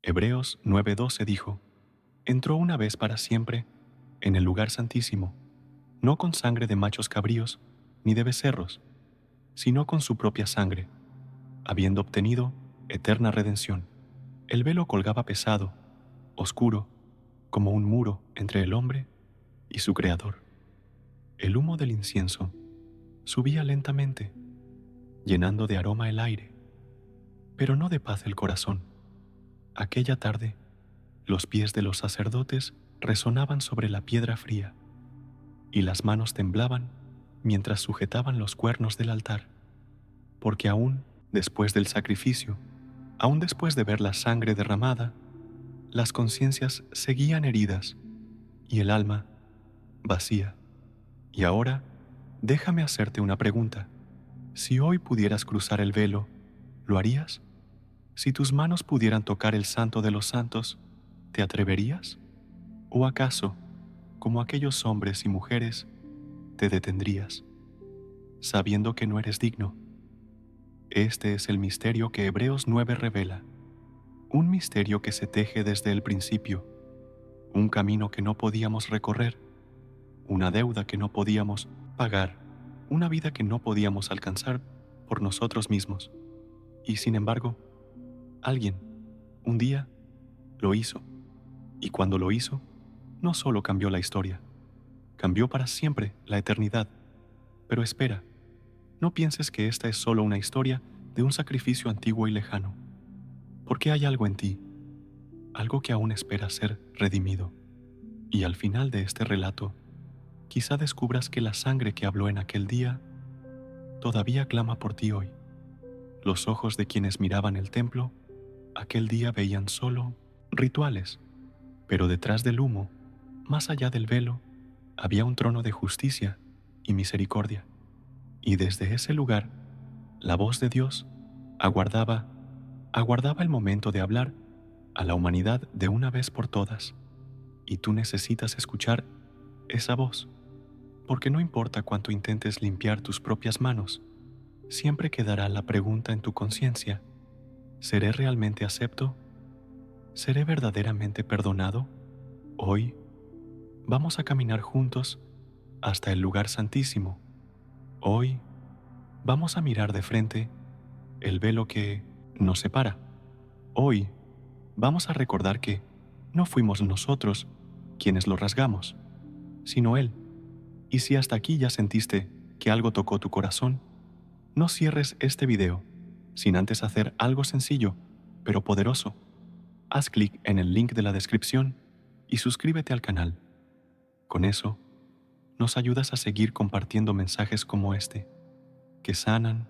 Hebreos 9:12 dijo: entró una vez para siempre en el lugar santísimo, no con sangre de machos cabríos ni de becerros, sino con su propia sangre, habiendo obtenido eterna redención. El velo colgaba pesado, oscuro, como un muro entre el hombre y su Creador. El humo del incienso subía lentamente, llenando de aroma el aire, pero no de paz el corazón. Aquella tarde, los pies de los sacerdotes resonaban sobre la piedra fría, y las manos temblaban mientras sujetaban los cuernos del altar, porque aún después del sacrificio, aún después de ver la sangre derramada, las conciencias seguían heridas y el alma vacía. Y ahora, déjame hacerte una pregunta. Si hoy pudieras cruzar el velo, ¿lo harías? Si tus manos pudieran tocar el Santo de los Santos, ¿te atreverías? ¿O acaso, como aquellos hombres y mujeres, te detendrías, sabiendo que no eres digno? Este es el misterio que Hebreos 9 revela, un misterio que se teje desde el principio, un camino que no podíamos recorrer, una deuda que no podíamos pagar, una vida que no podíamos alcanzar por nosotros mismos. Y sin embargo, alguien, un día, lo hizo. Y cuando lo hizo, no solo cambió la historia, cambió para siempre la eternidad. Pero espera, no pienses que esta es solo una historia de un sacrificio antiguo y lejano, porque hay algo en ti, algo que aún espera ser redimido. Y al final de este relato, quizá descubras que la sangre que habló en aquel día todavía clama por ti hoy. Los ojos de quienes miraban el templo aquel día veían solo rituales, pero detrás del humo, más allá del velo, había un trono de justicia y misericordia. Y desde ese lugar, la voz de Dios aguardaba el momento de hablar a la humanidad de una vez por todas. Y tú necesitas escuchar esa voz, porque no importa cuánto intentes limpiar tus propias manos, siempre quedará la pregunta en tu conciencia: ¿seré realmente acepto? ¿Seré verdaderamente perdonado? Hoy vamos a caminar juntos hasta el lugar santísimo. Hoy vamos a mirar de frente el velo que nos separa. Hoy vamos a recordar que no fuimos nosotros quienes lo rasgamos, sino Él. Y si hasta aquí ya sentiste que algo tocó tu corazón, no cierres este video sin antes hacer algo sencillo, pero poderoso. Haz clic en el link de la descripción y suscríbete al canal. Con eso, nos ayudas a seguir compartiendo mensajes como este, que sanan,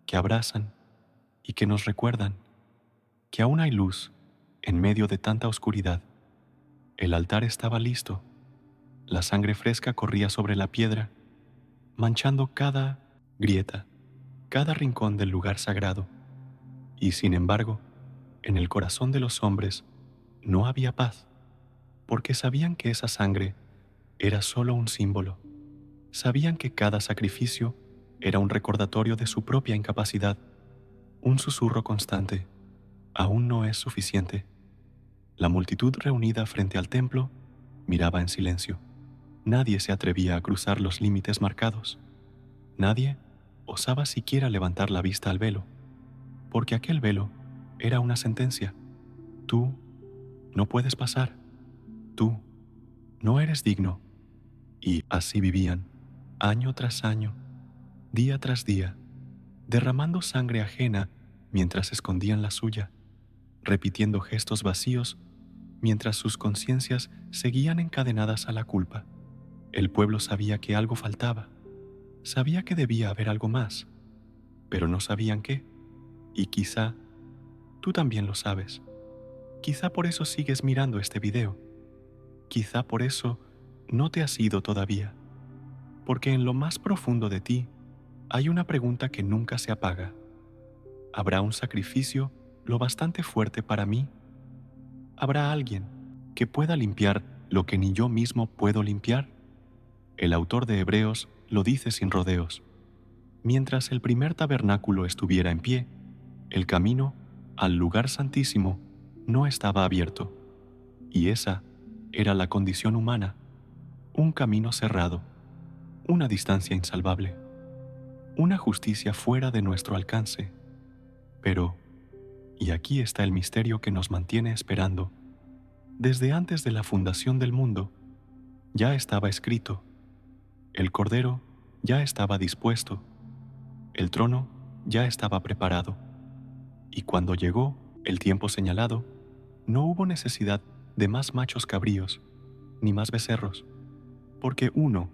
que abrazan y que nos recuerdan que aún hay luz en medio de tanta oscuridad. El altar estaba listo, la sangre fresca corría sobre la piedra, manchando cada grieta, cada rincón del lugar sagrado. Y sin embargo, en el corazón de los hombres no había paz, porque sabían que esa sangre era solo un símbolo. Sabían que cada sacrificio era un recordatorio de su propia incapacidad, un susurro constante: aún no es suficiente. La multitud reunida frente al templo miraba en silencio. Nadie se atrevía a cruzar los límites marcados. Nadie osaba siquiera levantar la vista al velo, porque aquel velo era una sentencia. Tú no puedes pasar. Tú no eres digno. Y así vivían, año tras año, día tras día, derramando sangre ajena mientras escondían la suya, repitiendo gestos vacíos mientras sus conciencias seguían encadenadas a la culpa. El pueblo sabía que algo faltaba, sabía que debía haber algo más, pero no sabían qué. Y quizá tú también lo sabes. Quizá por eso sigues mirando este video. Quizá por eso no te has ido todavía, porque en lo más profundo de ti hay una pregunta que nunca se apaga. ¿Habrá un sacrificio lo bastante fuerte para mí? ¿Habrá alguien que pueda limpiar lo que ni yo mismo puedo limpiar? El autor de Hebreos lo dice sin rodeos. Mientras el primer tabernáculo estuviera en pie, el camino al lugar santísimo no estaba abierto, y esa era la condición humana, un camino cerrado, una distancia insalvable, una justicia fuera de nuestro alcance. Pero, y aquí está el misterio que nos mantiene esperando, desde antes de la fundación del mundo, ya estaba escrito, el Cordero ya estaba dispuesto, el trono ya estaba preparado, y cuando llegó el tiempo señalado, no hubo necesidad de más machos cabríos, ni más becerros, porque uno,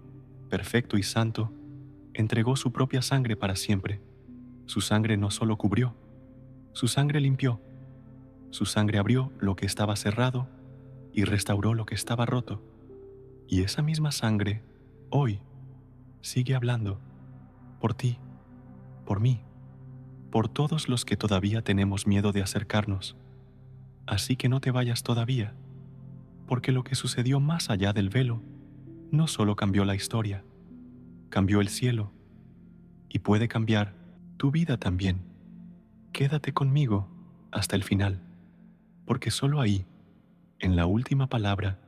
perfecto y santo, entregó su propia sangre para siempre. Su sangre no solo cubrió, su sangre limpió, su sangre abrió lo que estaba cerrado y restauró lo que estaba roto. Y esa misma sangre, hoy, sigue hablando, por ti, por mí, por todos los que todavía tenemos miedo de acercarnos. Así que no te vayas todavía, porque lo que sucedió más allá del velo no solo cambió la historia, cambió el cielo y puede cambiar tu vida también. Quédate conmigo hasta el final, porque solo ahí, en la última palabra,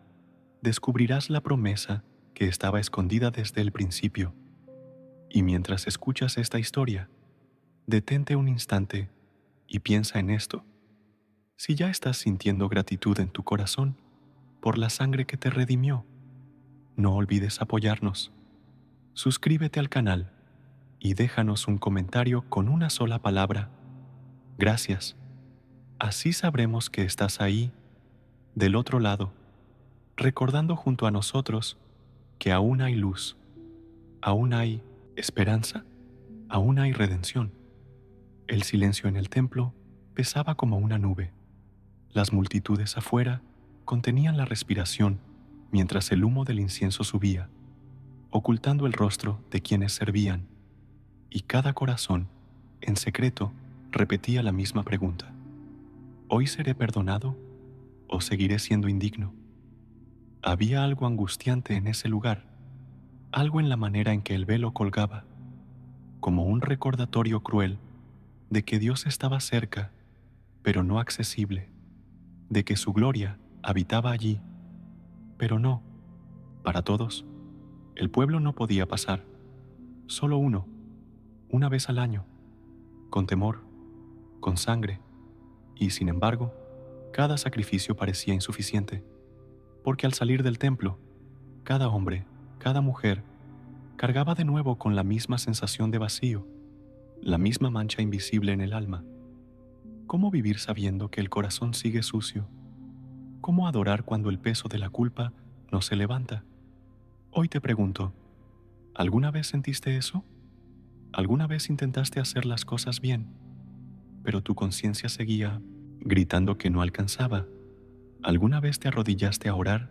descubrirás la promesa que estaba escondida desde el principio. Y mientras escuchas esta historia, detente un instante y piensa en esto. Si ya estás sintiendo gratitud en tu corazón por la sangre que te redimió, no olvides apoyarnos. Suscríbete al canal y déjanos un comentario con una sola palabra. Gracias. Así sabremos que estás ahí, del otro lado, recordando junto a nosotros que aún hay luz, aún hay esperanza, aún hay redención. El silencio en el templo pesaba como una nube. Las multitudes afuera contenían la respiración mientras el humo del incienso subía, ocultando el rostro de quienes servían, y cada corazón, en secreto, repetía la misma pregunta: ¿hoy seré perdonado o seguiré siendo indigno? Había algo angustiante en ese lugar, algo en la manera en que el velo colgaba, como un recordatorio cruel de que Dios estaba cerca, pero no accesible, de que su gloria habitaba allí, pero no para todos. El pueblo no podía pasar, solo uno, una vez al año, con temor, con sangre, y sin embargo, cada sacrificio parecía insuficiente, porque al salir del templo, cada hombre, cada mujer, cargaba de nuevo con la misma sensación de vacío, la misma mancha invisible en el alma. ¿Cómo vivir sabiendo que el corazón sigue sucio? ¿Cómo adorar cuando el peso de la culpa no se levanta? Hoy te pregunto, ¿alguna vez sentiste eso? ¿Alguna vez intentaste hacer las cosas bien, pero tu conciencia seguía gritando que no alcanzaba? ¿Alguna vez te arrodillaste a orar,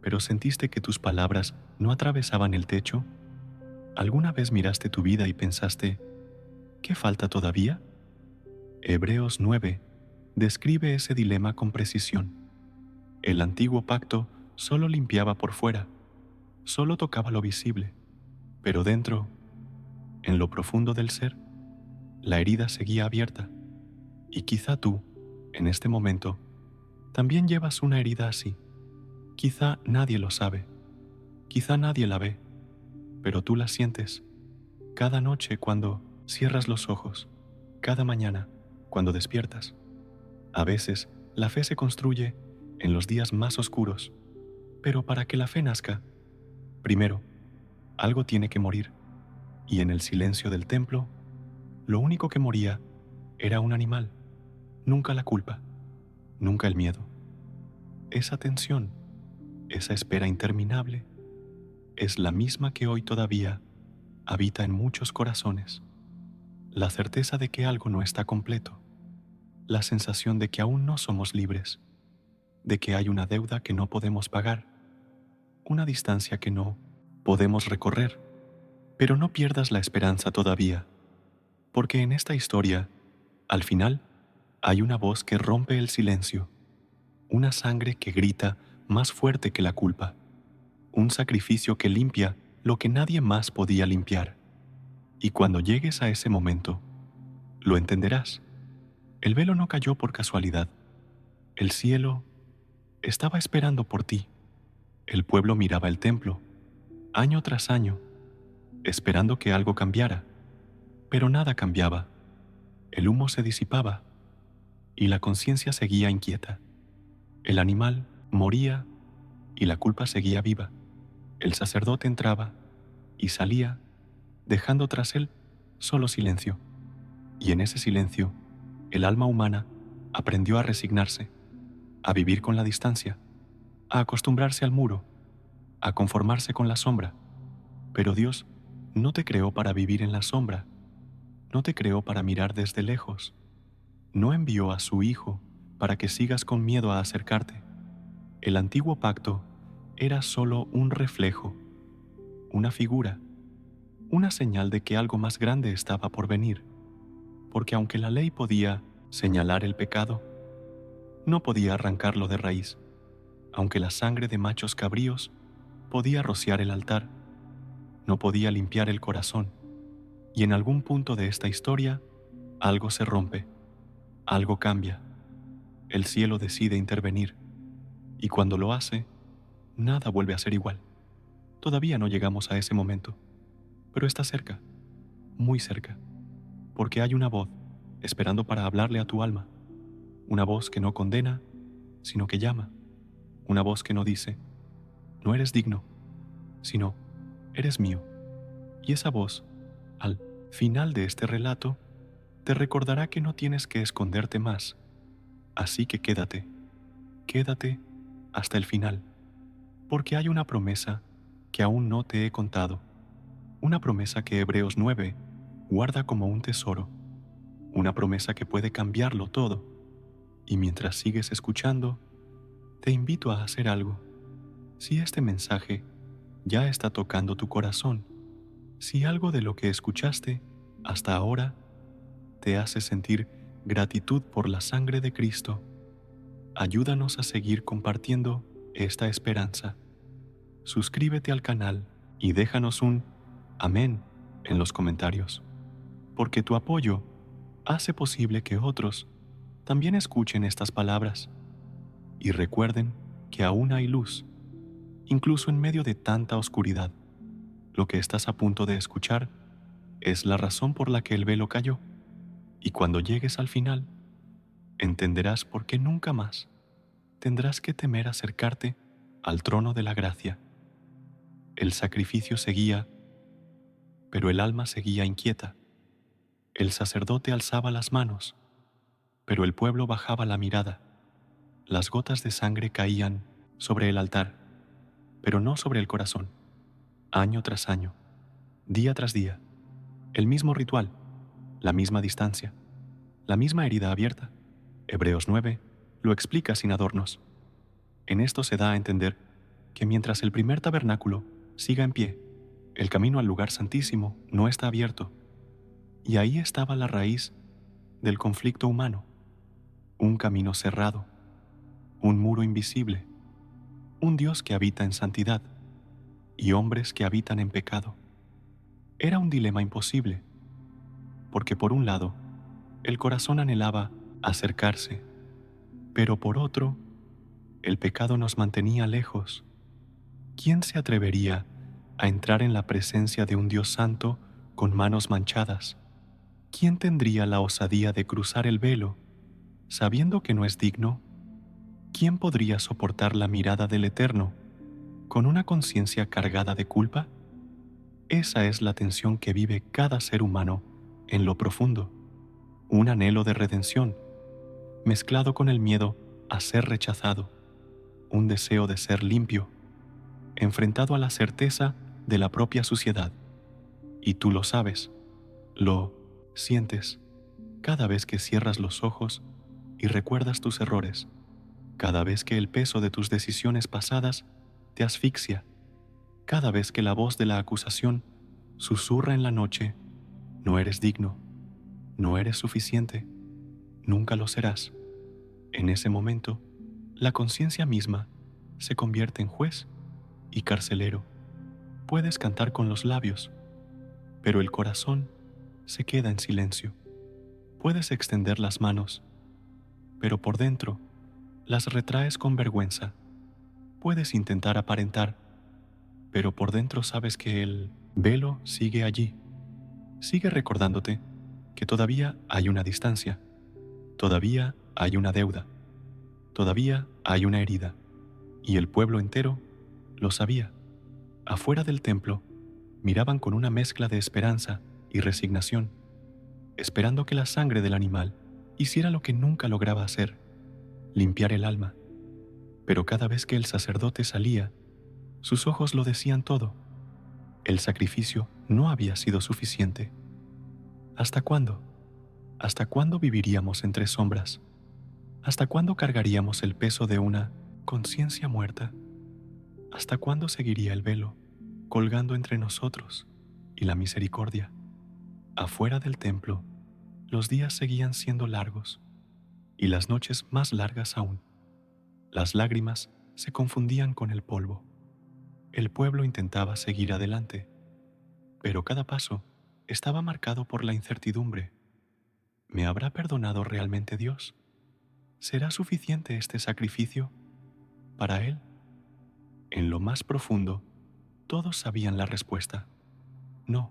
pero sentiste que tus palabras no atravesaban el techo? ¿Alguna vez miraste tu vida y pensaste, ¿qué falta todavía? Hebreos 9 describe ese dilema con precisión. El antiguo pacto solo limpiaba por fuera, solo tocaba lo visible, pero dentro, en lo profundo del ser, la herida seguía abierta. Y quizá tú, en este momento, también llevas una herida así. Quizá nadie lo sabe, quizá nadie la ve, pero tú la sientes cada noche cuando cierras los ojos, cada mañana cuando despiertas. A veces la fe se construye en los días más oscuros, pero para que la fe nazca, primero, algo tiene que morir, y en el silencio del templo, lo único que moría era un animal, nunca la culpa, nunca el miedo. Esa tensión, esa espera interminable, es la misma que hoy todavía habita en muchos corazones. La certeza de que algo no está completo, la sensación de que aún no somos libres, de que hay una deuda que no podemos pagar, una distancia que no podemos recorrer. Pero no pierdas la esperanza todavía, porque en esta historia, al final, hay una voz que rompe el silencio, una sangre que grita más fuerte que la culpa, un sacrificio que limpia lo que nadie más podía limpiar. Y cuando llegues a ese momento, lo entenderás. El velo no cayó por casualidad, El cielo estaba esperando por ti. El pueblo miraba el templo, año tras año, esperando que algo cambiara, pero nada cambiaba. El humo se disipaba y la conciencia seguía inquieta. El animal moría y la culpa seguía viva. El sacerdote entraba y salía, dejando tras él solo silencio. Y en ese silencio, el alma humana aprendió a resignarse, a vivir con la distancia, a acostumbrarse al muro, a conformarse con la sombra. Pero Dios no te creó para vivir en la sombra, no te creó para mirar desde lejos, no envió a su Hijo para que sigas con miedo a acercarte. El antiguo pacto era solo un reflejo, una figura, una señal de que algo más grande estaba por venir, porque aunque la ley podía señalar el pecado, no podía arrancarlo de raíz. Aunque la sangre de machos cabríos podía rociar el altar, no podía limpiar el corazón. Y en algún punto de esta historia, algo se rompe, algo cambia. El cielo decide intervenir, y cuando lo hace, nada vuelve a ser igual. Todavía no llegamos a ese momento, pero está cerca, muy cerca, porque hay una voz esperando para hablarle a tu alma, una voz que no condena, sino que llama, una voz que no dice, no eres digno, sino, eres mío. Y esa voz, al final de este relato, te recordará que no tienes que esconderte más. Así que quédate, quédate hasta el final, porque hay una promesa que aún no te he contado, una promesa que Hebreos 9 guarda como un tesoro, una promesa que puede cambiarlo todo. Y mientras sigues escuchando, te invito a hacer algo. Si este mensaje ya está tocando tu corazón, si algo de lo que escuchaste hasta ahora te hace sentir gratitud por la sangre de Cristo, ayúdanos a seguir compartiendo esta esperanza. Suscríbete al canal y déjanos un amén en los comentarios, porque tu apoyo hace posible que otros también escuchen estas palabras y recuerden que aún hay luz, incluso en medio de tanta oscuridad. Lo que estás a punto de escuchar es la razón por la que el velo cayó, y cuando llegues al final, entenderás por qué nunca más tendrás que temer acercarte al trono de la gracia. El sacrificio seguía, pero el alma seguía inquieta. El sacerdote alzaba las manos, pero el pueblo bajaba la mirada. Las gotas de sangre caían sobre el altar, pero no sobre el corazón. Año tras año, día tras día, el mismo ritual, la misma distancia, la misma herida abierta. Hebreos 9 lo explica sin adornos. En esto se da a entender que mientras el primer tabernáculo siga en pie, el camino al lugar santísimo no está abierto. Y ahí estaba la raíz del conflicto humano, un camino cerrado, un muro invisible, un Dios que habita en santidad y hombres que habitan en pecado. Era un dilema imposible, porque por un lado, el corazón anhelaba acercarse, pero por otro, el pecado nos mantenía lejos. ¿Quién se atrevería a entrar en la presencia de un Dios santo con manos manchadas? ¿Quién tendría la osadía de cruzar el velo, sabiendo que no es digno? ¿Quién podría soportar la mirada del Eterno con una conciencia cargada de culpa? Esa es la tensión que vive cada ser humano en lo profundo, un anhelo de redención, mezclado con el miedo a ser rechazado, un deseo de ser limpio, enfrentado a la certeza de la propia suciedad. Y tú lo sabes, lo sientes cada vez que cierras los ojos y recuerdas tus errores, cada vez que el peso de tus decisiones pasadas te asfixia, cada vez que la voz de la acusación susurra en la noche, no eres digno, no eres suficiente, nunca lo serás. En ese momento, la conciencia misma se convierte en juez y carcelero. Puedes cantar con los labios, pero el corazón se queda en silencio. Puedes extender las manos, pero por dentro las retraes con vergüenza. Puedes intentar aparentar, pero por dentro sabes que el velo sigue allí. Sigue recordándote que todavía hay una distancia, todavía hay una deuda, todavía hay una herida. Y el pueblo entero lo sabía. Afuera del templo miraban con una mezcla de esperanza y resignación, esperando que la sangre del animal hiciera lo que nunca lograba hacer, limpiar el alma. Pero cada vez que el sacerdote salía, sus ojos lo decían todo. El sacrificio no había sido suficiente. ¿Hasta cuándo? ¿Hasta cuándo viviríamos entre sombras? ¿Hasta cuándo cargaríamos el peso de una conciencia muerta? ¿Hasta cuándo seguiría el velo colgando entre nosotros y la misericordia? Afuera del templo, los días seguían siendo largos y las noches más largas aún. Las lágrimas se confundían con el polvo. El pueblo intentaba seguir adelante, pero cada paso estaba marcado por la incertidumbre. ¿Me habrá perdonado realmente Dios? ¿Será suficiente este sacrificio para Él? En lo más profundo, todos sabían la respuesta. No,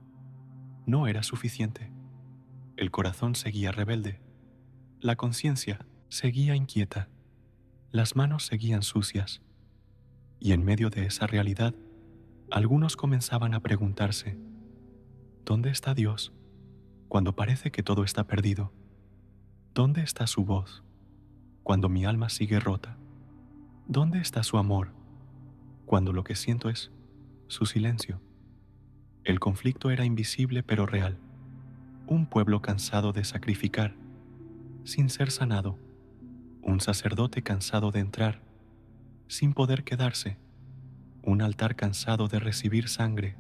no era suficiente. El corazón seguía rebelde, la conciencia seguía inquieta, las manos seguían sucias, y en medio de esa realidad, algunos comenzaban a preguntarse, ¿dónde está Dios cuando parece que todo está perdido? ¿Dónde está su voz cuando mi alma sigue rota? ¿Dónde está su amor cuando lo que siento es su silencio? El conflicto era invisible pero real. Un pueblo cansado de sacrificar, sin ser sanado. Un sacerdote cansado de entrar, sin poder quedarse. Un altar cansado de recibir sangre,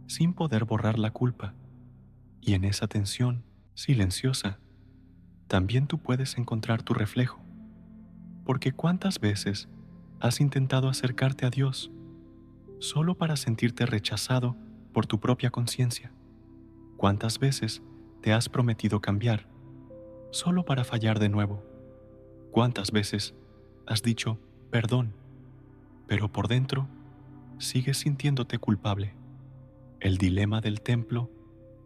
sin poder borrar la culpa. Y en esa tensión silenciosa, también tú puedes encontrar tu reflejo. Porque ¿cuántas veces has intentado acercarte a Dios solo para sentirte rechazado por tu propia conciencia? ¿Cuántas veces te has prometido cambiar solo para fallar de nuevo? ¿Cuántas veces has dicho perdón, pero por dentro sigues sintiéndote culpable? El dilema del templo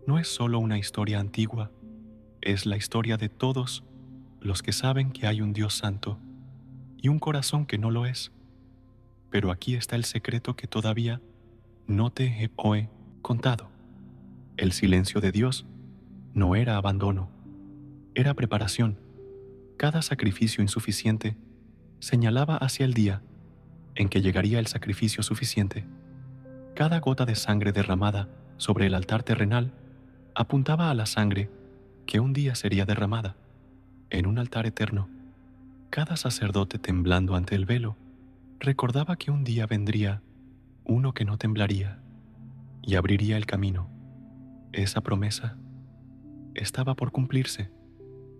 no es solo una historia antigua, es la historia de todos los que saben que hay un Dios santo y un corazón que no lo es. Pero aquí está el secreto que todavía no te he contado. El silencio de Dios no era abandono, era preparación. Cada sacrificio insuficiente señalaba hacia el día en que llegaría el sacrificio suficiente. Cada gota de sangre derramada sobre el altar terrenal apuntaba a la sangre que un día sería derramada en un altar eterno. Cada sacerdote temblando ante el velo recordaba que un día vendría uno que no temblaría y abriría el camino. Esa promesa estaba por cumplirse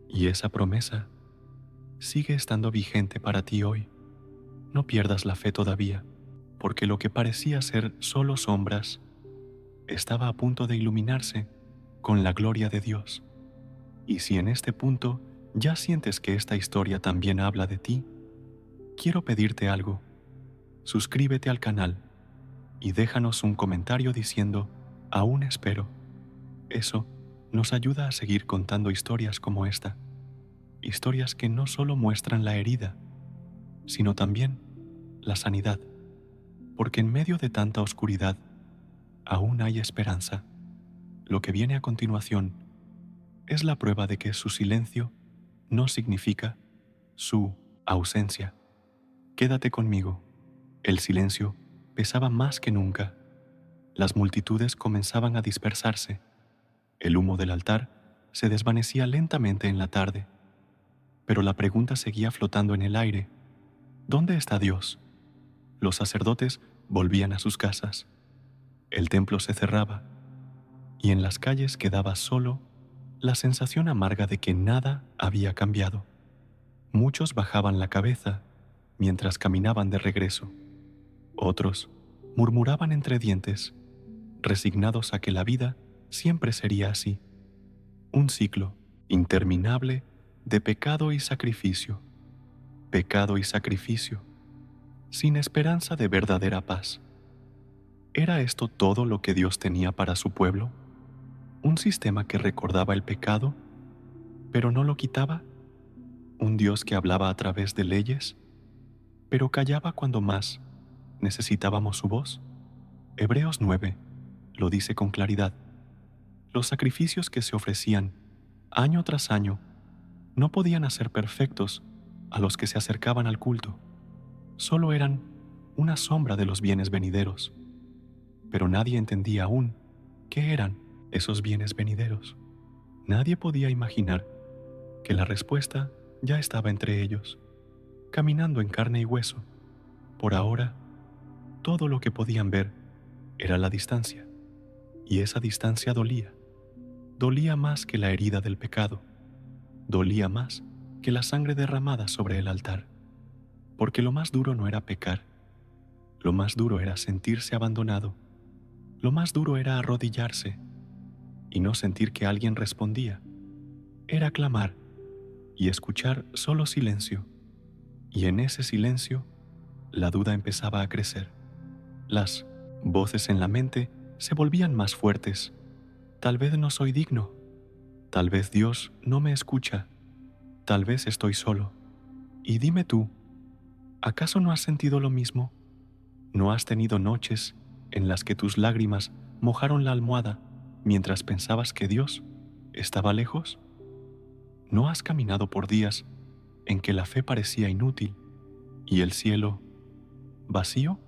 y esa promesa sigue estando vigente para ti hoy. No pierdas la fe todavía, porque lo que parecía ser solo sombras estaba a punto de iluminarse con la gloria de Dios. Y si en este punto ya sientes que esta historia también habla de ti, quiero pedirte algo. Suscríbete al canal y déjanos un comentario diciendo «Aún espero». Eso nos ayuda a seguir contando historias como esta, historias que no solo muestran la herida, sino también la sanidad, porque en medio de tanta oscuridad aún hay esperanza. Lo que viene a continuación es la prueba de que su silencio no significa su ausencia. Quédate conmigo. El silencio pesaba más que nunca. Las multitudes comenzaban a dispersarse. El humo del altar se desvanecía lentamente en la tarde. Pero la pregunta seguía flotando en el aire. ¿Dónde está Dios? Los sacerdotes volvían a sus casas. El templo se cerraba y en las calles quedaba solo la sensación amarga de que nada había cambiado. Muchos bajaban la cabeza mientras caminaban de regreso. Otros murmuraban entre dientes, resignados a que la vida siempre sería así, un ciclo interminable de pecado y sacrificio. pecado y sacrificio, sin esperanza de verdadera paz. ¿Era esto todo lo que Dios tenía para su pueblo? ¿Un sistema que recordaba el pecado, pero no lo quitaba? ¿Un Dios que hablaba a través de leyes, pero callaba cuando más necesitábamos su voz? Hebreos 9 lo dice con claridad. Los sacrificios que se ofrecían año tras año no podían hacer perfectos a los que se acercaban al culto. Solo eran una sombra de los bienes venideros. Pero nadie entendía aún qué eran esos bienes venideros. Nadie podía imaginar que la respuesta ya estaba entre ellos, caminando en carne y hueso. Por ahora, todo lo que podían ver era la distancia, y esa distancia dolía. Dolía más que la herida del pecado, dolía más que la sangre derramada sobre el altar, porque lo más duro no era pecar, lo más duro era sentirse abandonado, lo más duro era arrodillarse y no sentir que alguien respondía, era clamar y escuchar solo silencio, y en ese silencio la duda empezaba a crecer. Las voces en la mente se volvían más fuertes. Tal vez no soy digno, tal vez Dios no me escucha, tal vez estoy solo. Y dime tú, ¿acaso no has sentido lo mismo? ¿No has tenido noches en las que tus lágrimas mojaron la almohada mientras pensabas que Dios estaba lejos? ¿No has caminado por días en que la fe parecía inútil y el cielo vacío?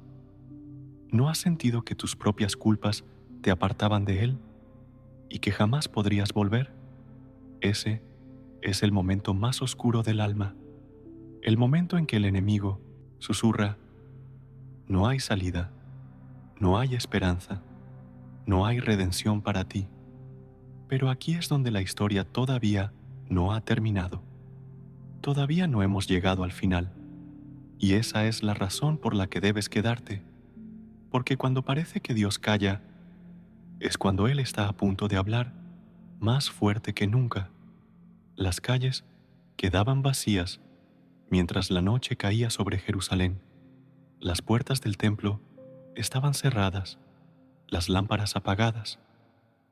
¿No has sentido que tus propias culpas te apartaban de Él y que jamás podrías volver? Ese es el momento más oscuro del alma, el momento en que el enemigo susurra: no hay salida, no hay esperanza, no hay redención para ti. Pero aquí es donde la historia todavía no ha terminado. Todavía no hemos llegado al final. Y esa es la razón por la que debes quedarte. Porque cuando parece que Dios calla, es cuando Él está a punto de hablar más fuerte que nunca. Las calles quedaban vacías mientras la noche caía sobre Jerusalén. Las puertas del templo estaban cerradas, las lámparas apagadas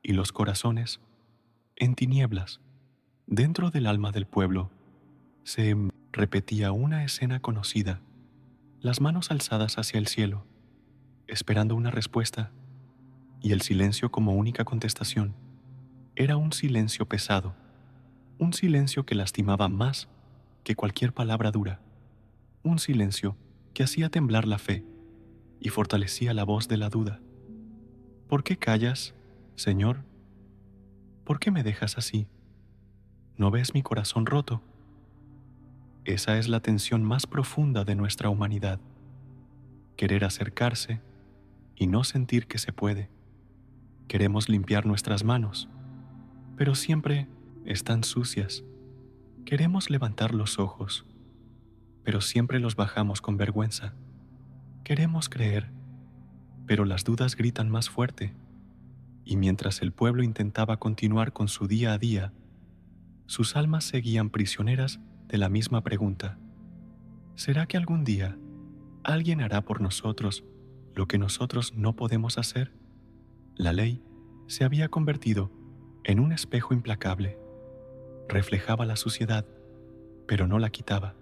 y los corazones en tinieblas. Dentro del alma del pueblo se repetía una escena conocida, las manos alzadas hacia el cielo, esperando una respuesta, y el silencio como única contestación. Era un silencio pesado, un silencio que lastimaba más que cualquier palabra dura, un silencio que hacía temblar la fe y fortalecía la voz de la duda. ¿Por qué callas, Señor? ¿Por qué me dejas así? ¿No ves mi corazón roto? Esa es la tensión más profunda de nuestra humanidad. Querer acercarse y no sentir que se puede. Queremos limpiar nuestras manos, pero siempre están sucias. Queremos levantar los ojos, pero siempre los bajamos con vergüenza. Queremos creer, pero las dudas gritan más fuerte. Y mientras el pueblo intentaba continuar con su día a día, sus almas seguían prisioneras de la misma pregunta: ¿será que algún día alguien hará por nosotros lo que nosotros no podemos hacer? La ley se había convertido en un espejo implacable. Reflejaba la suciedad, pero no la quitaba.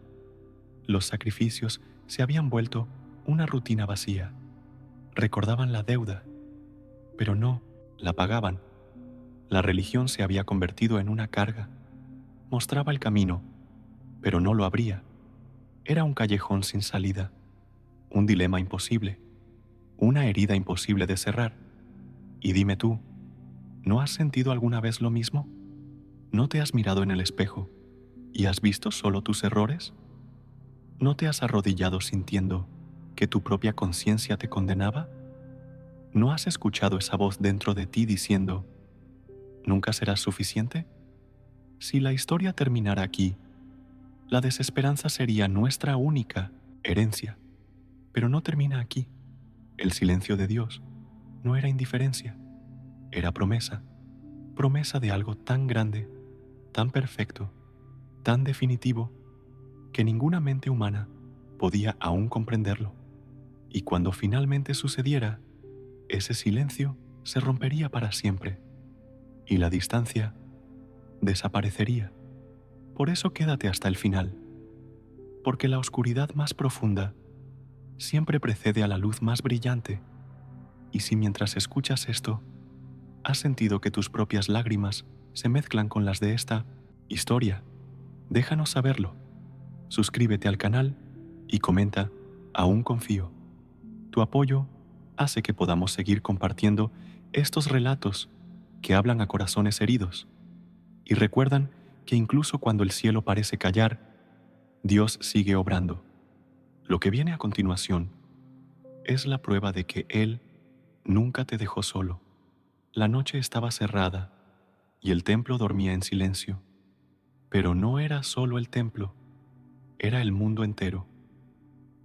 Los sacrificios se habían vuelto una rutina vacía. Recordaban la deuda, pero no la pagaban. La religión se había convertido en una carga. Mostraba el camino, pero no lo abría. Era un callejón sin salida, un dilema imposible, una herida imposible de cerrar. Y dime tú, ¿no has sentido alguna vez lo mismo? ¿No te has mirado en el espejo y has visto solo tus errores? ¿No te has arrodillado sintiendo que tu propia conciencia te condenaba? ¿No has escuchado esa voz dentro de ti diciendo: ¿nunca serás suficiente? Si la historia terminara aquí, la desesperanza sería nuestra única herencia. Pero no termina aquí. El silencio de Dios no era indiferencia, era promesa, promesa de algo tan grande, tan perfecto, tan definitivo, que ninguna mente humana podía aún comprenderlo. Y cuando finalmente sucediera, ese silencio se rompería para siempre y la distancia desaparecería. Por eso quédate hasta el final, porque la oscuridad más profunda siempre precede a la luz más brillante. Y si mientras escuchas esto, has sentido que tus propias lágrimas se mezclan con las de esta historia, déjanos saberlo. Suscríbete al canal y comenta, aún confío. Tu apoyo hace que podamos seguir compartiendo estos relatos que hablan a corazones heridos y recuerdan que incluso cuando el cielo parece callar, Dios sigue obrando. Lo que viene a continuación es la prueba de que Él nunca te dejó solo. La noche estaba cerrada y el templo dormía en silencio. Pero no era solo el templo, era el mundo entero.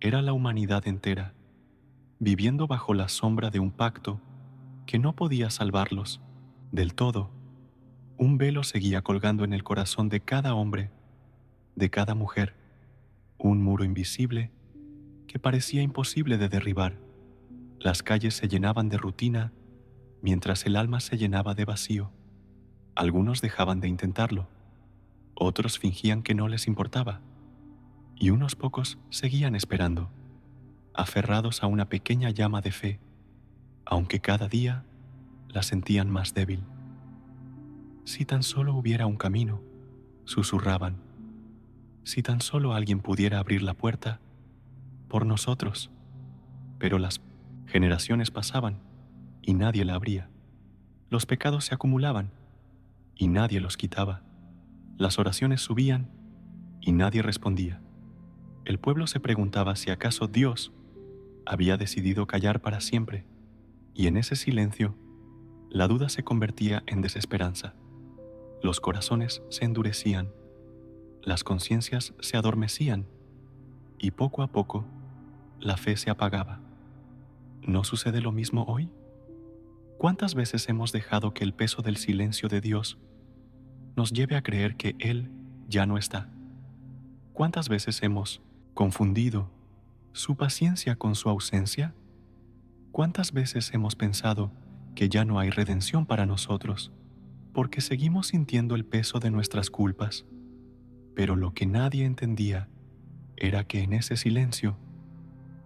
Era la humanidad entera, viviendo bajo la sombra de un pacto que no podía salvarlos del todo. Un velo seguía colgando en el corazón de cada hombre, de cada mujer, un muro invisible que parecía imposible de derribar. Las calles se llenaban de rutina mientras el alma se llenaba de vacío. Algunos dejaban de intentarlo, otros fingían que no les importaba, y unos pocos seguían esperando, aferrados a una pequeña llama de fe, aunque cada día la sentían más débil. Si tan solo hubiera un camino, susurraban. Si tan solo alguien pudiera abrir la puerta por nosotros. Pero las generaciones pasaban y nadie la abría. Los pecados se acumulaban y nadie los quitaba. Las oraciones subían y nadie respondía. El pueblo se preguntaba si acaso Dios había decidido callar para siempre, y en ese silencio la duda se convertía en desesperanza. Los corazones se endurecían, las conciencias se adormecían y poco a poco la fe se apagaba. ¿No sucede lo mismo hoy? ¿Cuántas veces hemos dejado que el peso del silencio de Dios nos lleve a creer que Él ya no está? ¿Cuántas veces hemos confundido su paciencia con su ausencia? ¿Cuántas veces hemos pensado que ya no hay redención para nosotros porque seguimos sintiendo el peso de nuestras culpas? Pero lo que nadie entendía era que en ese silencio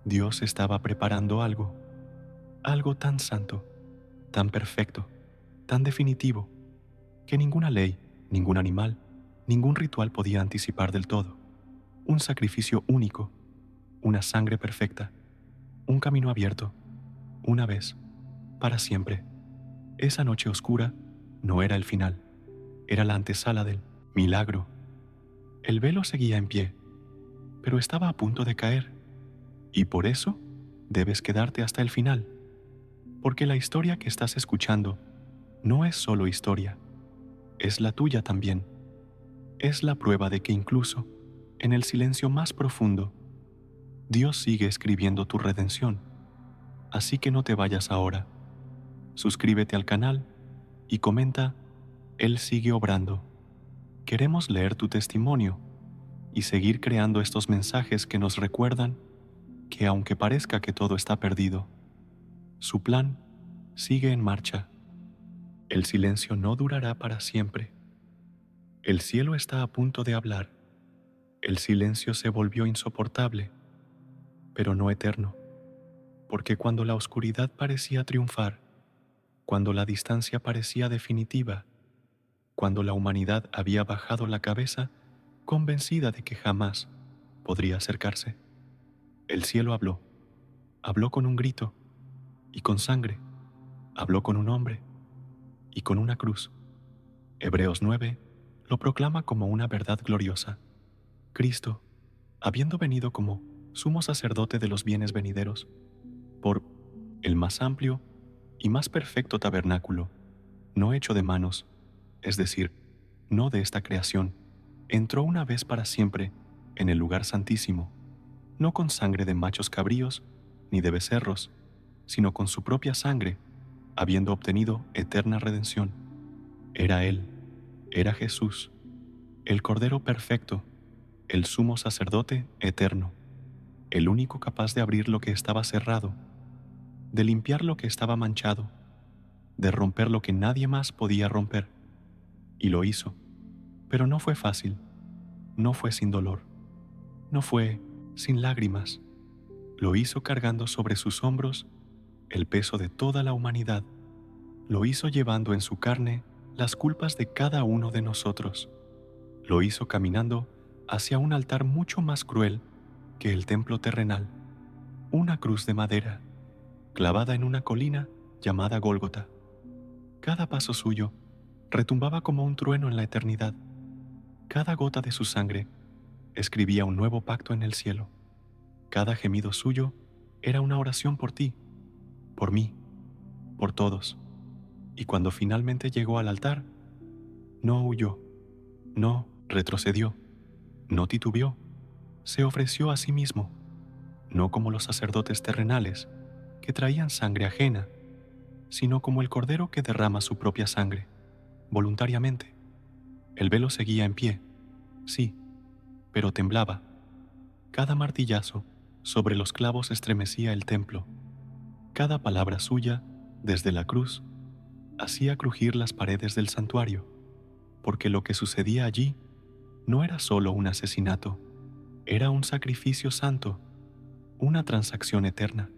Dios estaba preparando algo tan santo, tan perfecto, tan definitivo, que ninguna ley, ningún animal, ningún ritual podía anticipar del todo. Un sacrificio único, una sangre perfecta, un camino abierto, una vez, para siempre. Esa noche oscura no era el final, era la antesala del milagro. El velo seguía en pie, pero estaba a punto de caer, y por eso debes quedarte hasta el final, porque la historia que estás escuchando no es solo historia, es la tuya también. Es la prueba de que incluso en el silencio más profundo, Dios sigue escribiendo tu redención. Así que no te vayas ahora. Suscríbete al canal y comenta, Él sigue obrando. Queremos leer tu testimonio y seguir creando estos mensajes que nos recuerdan que aunque parezca que todo está perdido, su plan sigue en marcha. El silencio no durará para siempre. El cielo está a punto de hablar. El silencio se volvió insoportable, pero no eterno, porque cuando la oscuridad parecía triunfar, cuando la distancia parecía definitiva, cuando la humanidad había bajado la cabeza, convencida de que jamás podría acercarse, el cielo habló, habló con un grito y con sangre, habló con un hombre y con una cruz. Hebreos 9 lo proclama como una verdad gloriosa. Cristo, habiendo venido como sumo sacerdote de los bienes venideros, por el más amplio y más perfecto tabernáculo, no hecho de manos, es decir, no de esta creación, entró una vez para siempre en el lugar santísimo, no con sangre de machos cabríos ni de becerros, sino con su propia sangre, habiendo obtenido eterna redención. Era Él, era Jesús, el Cordero perfecto, el sumo sacerdote eterno, el único capaz de abrir lo que estaba cerrado, de limpiar lo que estaba manchado, de romper lo que nadie más podía romper. Y lo hizo. Pero no fue fácil, no fue sin dolor, no fue sin lágrimas. Lo hizo cargando sobre sus hombros el peso de toda la humanidad. Lo hizo llevando en su carne las culpas de cada uno de nosotros. Lo hizo caminando hacia un altar mucho más cruel que el templo terrenal, una cruz de madera, clavada en una colina llamada Gólgota. Cada paso suyo retumbaba como un trueno en la eternidad. Cada gota de su sangre escribía un nuevo pacto en el cielo. Cada gemido suyo era una oración por ti, por mí, por todos. Y cuando finalmente llegó al altar, no huyó, no retrocedió, no titubeó, se ofreció a sí mismo, no como los sacerdotes terrenales que traían sangre ajena, sino como el cordero que derrama su propia sangre, voluntariamente. El velo seguía en pie, sí, pero temblaba. Cada martillazo sobre los clavos estremecía el templo. Cada palabra suya, desde la cruz, hacía crujir las paredes del santuario, porque lo que sucedía allí no era solo un asesinato, era un sacrificio santo, una transacción eterna,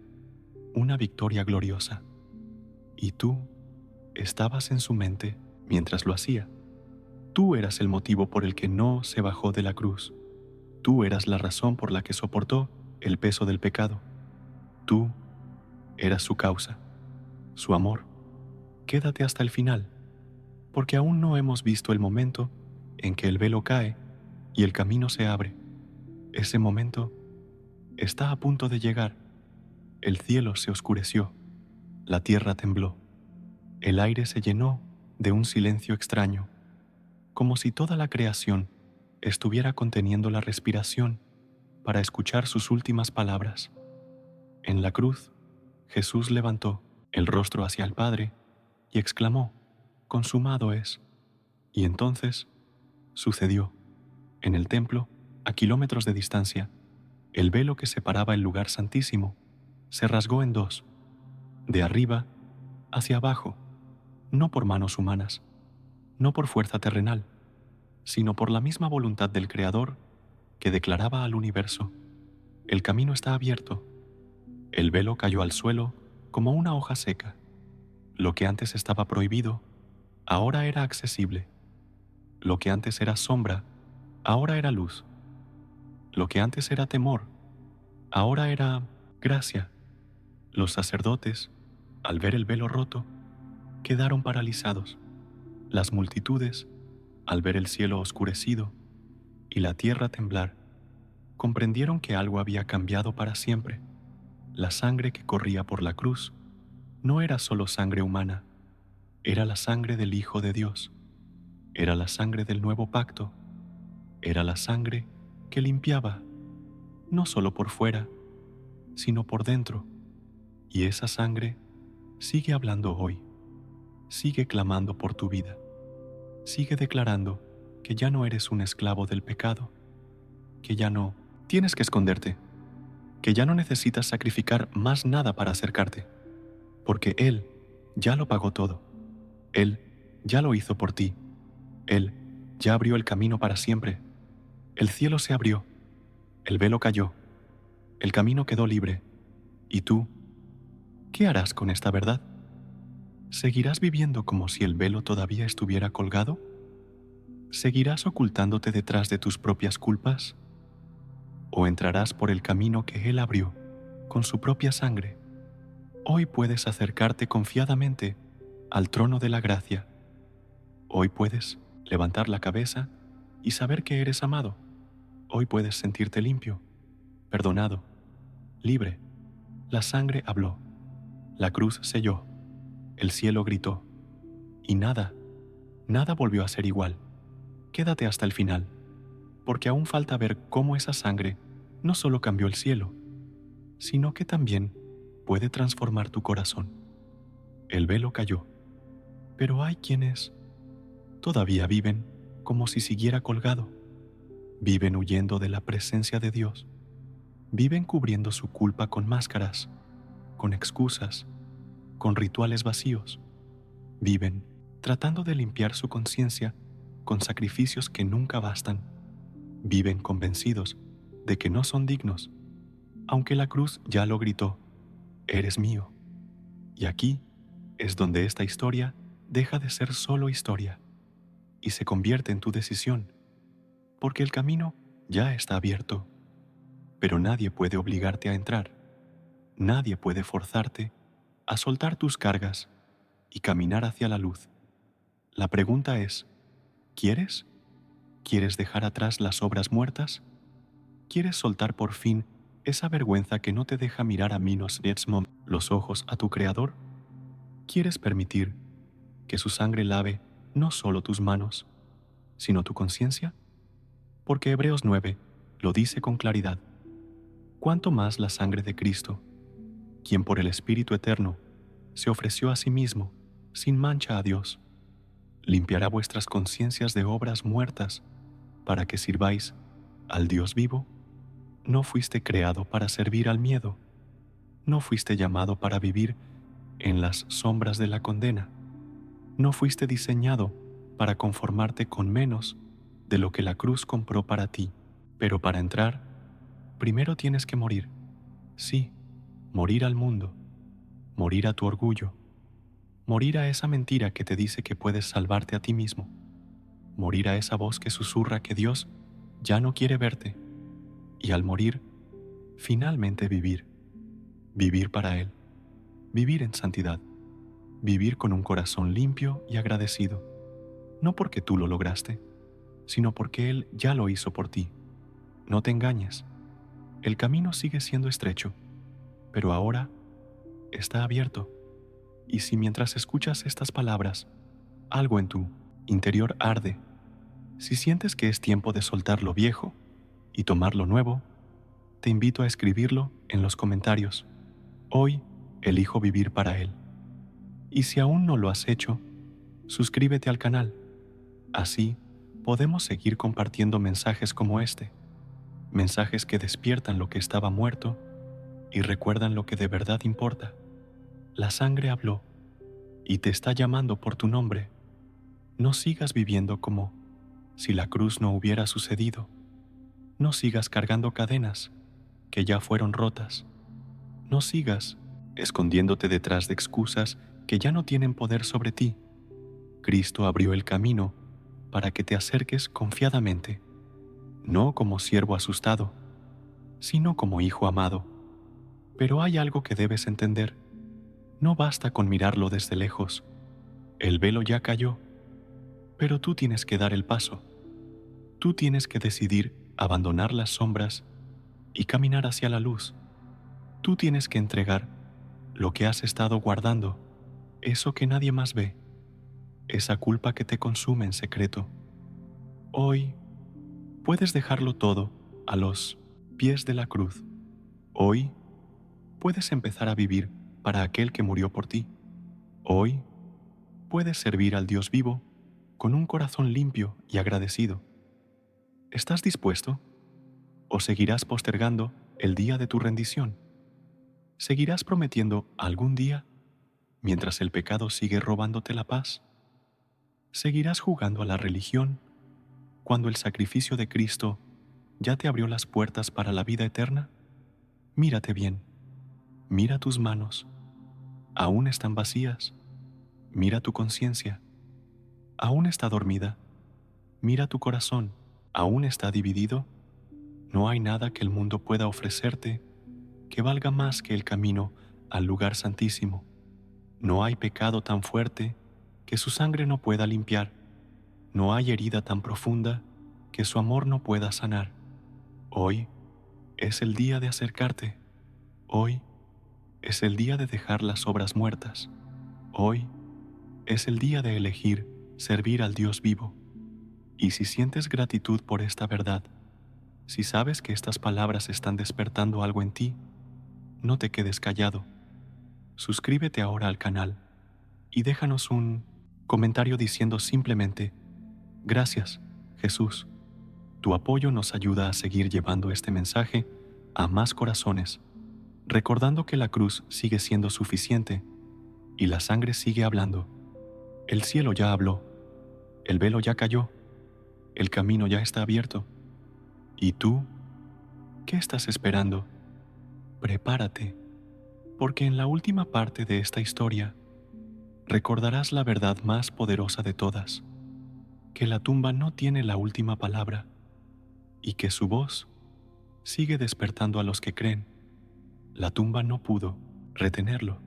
una victoria gloriosa. Y tú estabas en su mente mientras lo hacía. Tú eras el motivo por el que no se bajó de la cruz. Tú eras la razón por la que soportó el peso del pecado. Tú eras su causa, su amor. Quédate hasta el final, porque aún no hemos visto el momento en que el velo cae y el camino se abre. Ese momento está a punto de llegar. El cielo se oscureció, la tierra tembló, el aire se llenó de un silencio extraño, como si toda la creación estuviera conteniendo la respiración para escuchar sus últimas palabras. En la cruz, Jesús levantó el rostro hacia el Padre y exclamó: «Consumado es». Y entonces sucedió. En el templo, a kilómetros de distancia, el velo que separaba el lugar santísimo se rasgó en dos, de arriba hacia abajo, no por manos humanas, no por fuerza terrenal, sino por la misma voluntad del Creador que declaraba al universo: «El camino está abierto». El velo cayó al suelo como una hoja seca. Lo que antes estaba prohibido, ahora era accesible. Lo que antes era sombra, ahora era luz. Lo que antes era temor, ahora era gracia. Los sacerdotes, al ver el velo roto, quedaron paralizados. Las multitudes, al ver el cielo oscurecido y la tierra temblar, comprendieron que algo había cambiado para siempre. La sangre que corría por la cruz no era solo sangre humana, era la sangre del Hijo de Dios, era la sangre del nuevo pacto, era la sangre que limpiaba, no solo por fuera, sino por dentro. Y esa sangre sigue hablando hoy, sigue clamando por tu vida, sigue declarando que ya no eres un esclavo del pecado, que ya no tienes que esconderte, que ya no necesitas sacrificar más nada para acercarte, porque Él ya lo pagó todo. Él ya lo hizo por ti. Él ya abrió el camino para siempre. El cielo se abrió, el velo cayó, el camino quedó libre. ¿Y tú? ¿Qué harás con esta verdad? ¿Seguirás viviendo como si el velo todavía estuviera colgado? ¿Seguirás ocultándote detrás de tus propias culpas? ¿O entrarás por el camino que Él abrió con su propia sangre? Hoy puedes acercarte confiadamente al trono de la gracia. Hoy puedes levantar la cabeza y saber que eres amado. Hoy puedes sentirte limpio, perdonado, libre. La sangre habló, la cruz selló, el cielo gritó, y nada, nada volvió a ser igual. Quédate hasta el final, porque aún falta ver cómo esa sangre no solo cambió el cielo, sino que también puede transformar tu corazón. El velo cayó, pero hay quienes todavía viven como si siguiera colgado. Viven huyendo de la presencia de Dios. Viven cubriendo su culpa con máscaras, con excusas, con rituales vacíos. Viven tratando de limpiar su conciencia con sacrificios que nunca bastan. Viven convencidos de que no son dignos, aunque la cruz ya lo gritó: eres mío. Y aquí es donde esta historia deja de ser solo historia y se convierte en tu decisión, porque el camino ya está abierto, pero nadie puede obligarte a entrar. Nadie puede forzarte a soltar tus cargas y caminar hacia la luz. La pregunta es: ¿quieres? ¿Quieres dejar atrás las obras muertas? ¿Quieres soltar por fin esa vergüenza que no te deja mirar a Minos Ritzmond los ojos a tu Creador? ¿Quieres permitir que su sangre lave no solo tus manos, sino tu conciencia? Porque Hebreos 9 lo dice con claridad: cuánto más la sangre de Cristo, quien por el Espíritu Eterno se ofreció a sí mismo sin mancha a Dios, limpiará vuestras conciencias de obras muertas para que sirváis al Dios vivo. No fuiste creado para servir al miedo, no fuiste llamado para vivir en las sombras de la condena, no fuiste diseñado para conformarte con menos de lo que la cruz compró para ti. Pero para entrar, primero tienes que morir. Sí, morir al mundo, morir a tu orgullo, morir a esa mentira que te dice que puedes salvarte a ti mismo, morir a esa voz que susurra que Dios ya no quiere verte, y al morir, finalmente vivir, vivir para Él, vivir en santidad, vivir con un corazón limpio y agradecido, no porque tú lo lograste, sino porque Él ya lo hizo por ti. No te engañes, el camino sigue siendo estrecho, pero ahora está abierto. Y si mientras escuchas estas palabras, algo en tu interior arde, si sientes que es tiempo de soltar lo viejo y tomar lo nuevo, te invito a escribirlo en los comentarios. Hoy elijo vivir para Él. Y si aún no lo has hecho, suscríbete al canal. Así podemos seguir compartiendo mensajes como este, mensajes que despiertan lo que estaba muerto y recuerdan lo que de verdad importa. La sangre habló y te está llamando por tu nombre. No sigas viviendo como si la cruz no hubiera sucedido. No sigas cargando cadenas que ya fueron rotas. No sigas escondiéndote detrás de excusas que ya no tienen poder sobre ti. Cristo abrió el camino para que te acerques confiadamente, no como siervo asustado, sino como hijo amado. Pero hay algo que debes entender. No basta con mirarlo desde lejos. El velo ya cayó, pero tú tienes que dar el paso. Tú tienes que decidir abandonar las sombras y caminar hacia la luz. Tú tienes que entregar lo que has estado guardando, eso que nadie más ve, esa culpa que te consume en secreto. Hoy puedes dejarlo todo a los pies de la cruz. Hoy puedes empezar a vivir para aquel que murió por ti. Hoy puedes servir al Dios vivo con un corazón limpio y agradecido. ¿Estás dispuesto? ¿O seguirás postergando el día de tu rendición? ¿Seguirás prometiendo algún día mientras el pecado sigue robándote la paz? ¿Seguirás jugando a la religión cuando el sacrificio de Cristo ya te abrió las puertas para la vida eterna? Mírate bien, mira tus manos, ¿aún están vacías? Mira tu conciencia, ¿aún está dormida? Mira tu corazón, ¿aún está dividido? No hay nada que el mundo pueda ofrecerte que valga más que el camino al lugar santísimo. No hay pecado tan fuerte que su sangre no pueda limpiar. No hay herida tan profunda que su amor no pueda sanar. Hoy es el día de acercarte. Hoy es el día de dejar las obras muertas. Hoy es el día de elegir servir al Dios vivo. Y si sientes gratitud por esta verdad, si sabes que estas palabras están despertando algo en ti, no te quedes callado. Suscríbete ahora al canal y déjanos un comentario diciendo simplemente: gracias, Jesús. Tu apoyo nos ayuda a seguir llevando este mensaje a más corazones, recordando que la cruz sigue siendo suficiente y la sangre sigue hablando. El cielo ya habló, el velo ya cayó, el camino ya está abierto. ¿Y tú? ¿Qué estás esperando? Prepárate, porque en la última parte de esta historia recordarás la verdad más poderosa de todas, que la tumba no tiene la última palabra y que su voz sigue despertando a los que creen. La tumba no pudo retenerlo,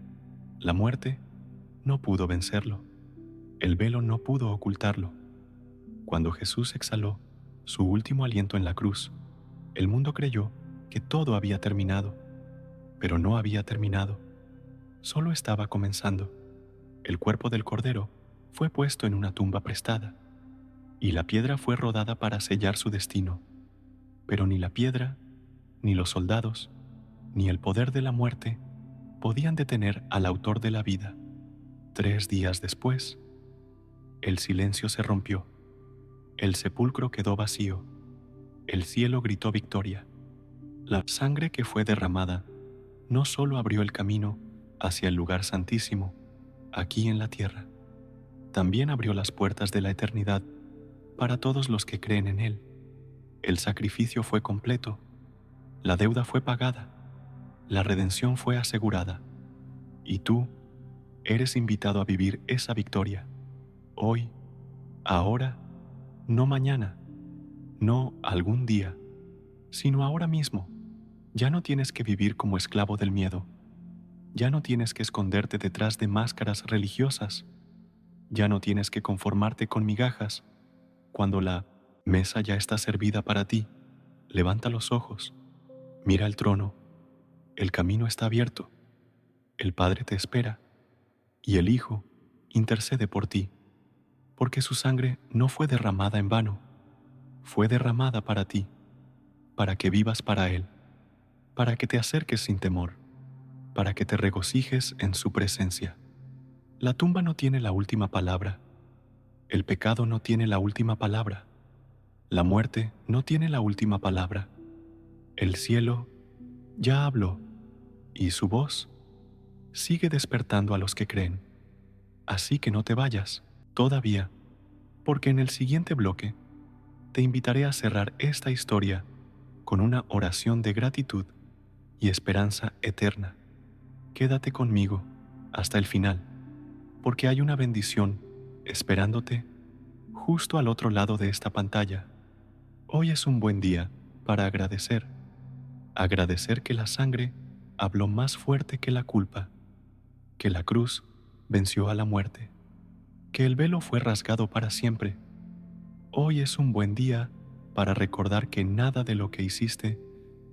la muerte no pudo vencerlo, el velo no pudo ocultarlo. Cuando Jesús exhaló su último aliento en la cruz, el mundo creyó que todo había terminado, pero no había terminado, solo estaba comenzando. El cuerpo del Cordero fue puesto en una tumba prestada, y la piedra fue rodada para sellar su destino, pero ni la piedra, ni los soldados, ni el poder de la muerte podían detener al autor de la vida. 3 días después, el silencio se rompió, el sepulcro quedó vacío, el cielo gritó victoria. La sangre que fue derramada no solo abrió el camino hacia el lugar santísimo, aquí en la tierra, también abrió las puertas de la eternidad para todos los que creen en Él. El sacrificio fue completo, la deuda fue pagada, la redención fue asegurada, y tú eres invitado a vivir esa victoria, hoy, ahora, no mañana, no algún día, sino ahora mismo. Ya no tienes que vivir como esclavo del miedo, ya no tienes que esconderte detrás de máscaras religiosas, ya no tienes que conformarte con migajas. Cuando la mesa ya está servida para ti, levanta los ojos, mira el trono, el camino está abierto, el Padre te espera y el Hijo intercede por ti, porque su sangre no fue derramada en vano, fue derramada para ti, para que vivas para Él, para que te acerques sin temor, para que te regocijes en su presencia. La tumba no tiene la última palabra, el pecado no tiene la última palabra, la muerte no tiene la última palabra. El cielo ya habló y su voz sigue despertando a los que creen. Así que no te vayas todavía, porque en el siguiente bloque te invitaré a cerrar esta historia con una oración de gratitud y esperanza eterna. Quédate conmigo hasta el final, porque hay una bendición esperándote justo al otro lado de esta pantalla. Hoy es un buen día para agradecer que la sangre habló más fuerte que la culpa, que la cruz venció a la muerte, que el velo fue rasgado para siempre. Hoy es un buen día para recordar que nada de lo que hiciste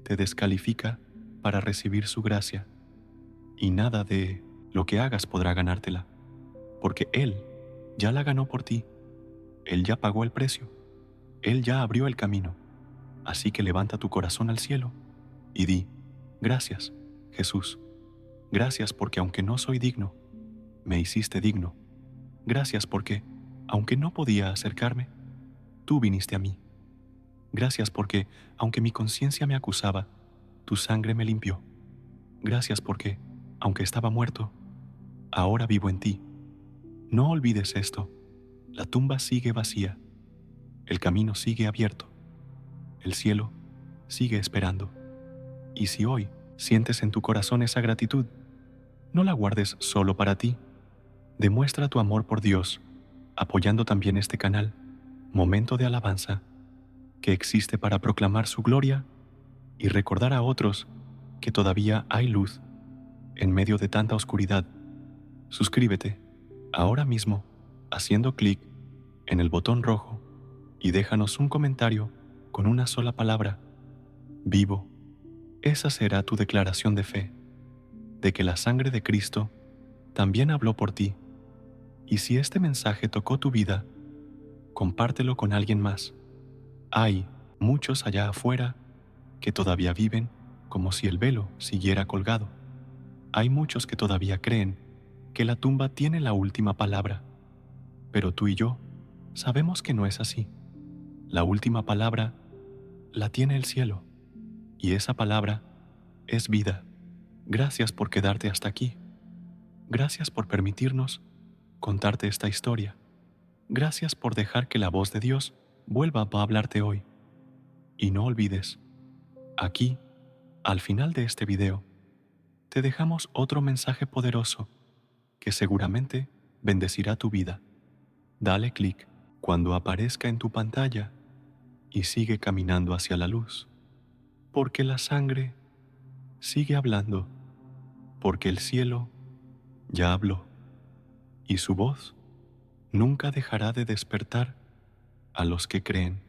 te descalifica para recibir su gracia, y nada de lo que hagas podrá ganártela, porque Él ya la ganó por ti, Él ya pagó el precio, Él ya abrió el camino. Así que levanta tu corazón al cielo y di: gracias, Jesús. Gracias porque aunque no soy digno, me hiciste digno. Gracias porque, aunque no podía acercarme, tú viniste a mí. Gracias porque, aunque mi conciencia me acusaba, tu sangre me limpió. Gracias porque, aunque estaba muerto, ahora vivo en ti. No olvides esto: la tumba sigue vacía, el camino sigue abierto, el cielo sigue esperando. Y si hoy sientes en tu corazón esa gratitud, no la guardes solo para ti. Demuestra tu amor por Dios, apoyando también este canal, Momento de Alabanza, que existe para proclamar su gloria y recordar a otros que todavía hay luz en medio de tanta oscuridad. Suscríbete ahora mismo haciendo clic en el botón rojo y déjanos un comentario con una sola palabra: vivo. Esa será tu declaración de fe, de que la sangre de Cristo también habló por ti. Y si este mensaje tocó tu vida, compártelo con alguien más. Hay muchos allá afuera que todavía viven como si el velo siguiera colgado. Hay muchos que todavía creen que la tumba tiene la última palabra, pero tú y yo sabemos que no es así. La última palabra la tiene el cielo, y esa palabra es vida. Gracias por quedarte hasta aquí. Gracias por permitirnos contarte esta historia. Gracias por dejar que la voz de Dios vuelva a hablarte hoy. Y no olvides, aquí, al final de este video, te dejamos otro mensaje poderoso que seguramente bendecirá tu vida. Dale clic cuando aparezca en tu pantalla y sigue caminando hacia la luz, porque la sangre sigue hablando, porque el cielo ya habló y su voz nunca dejará de despertar a los que creen.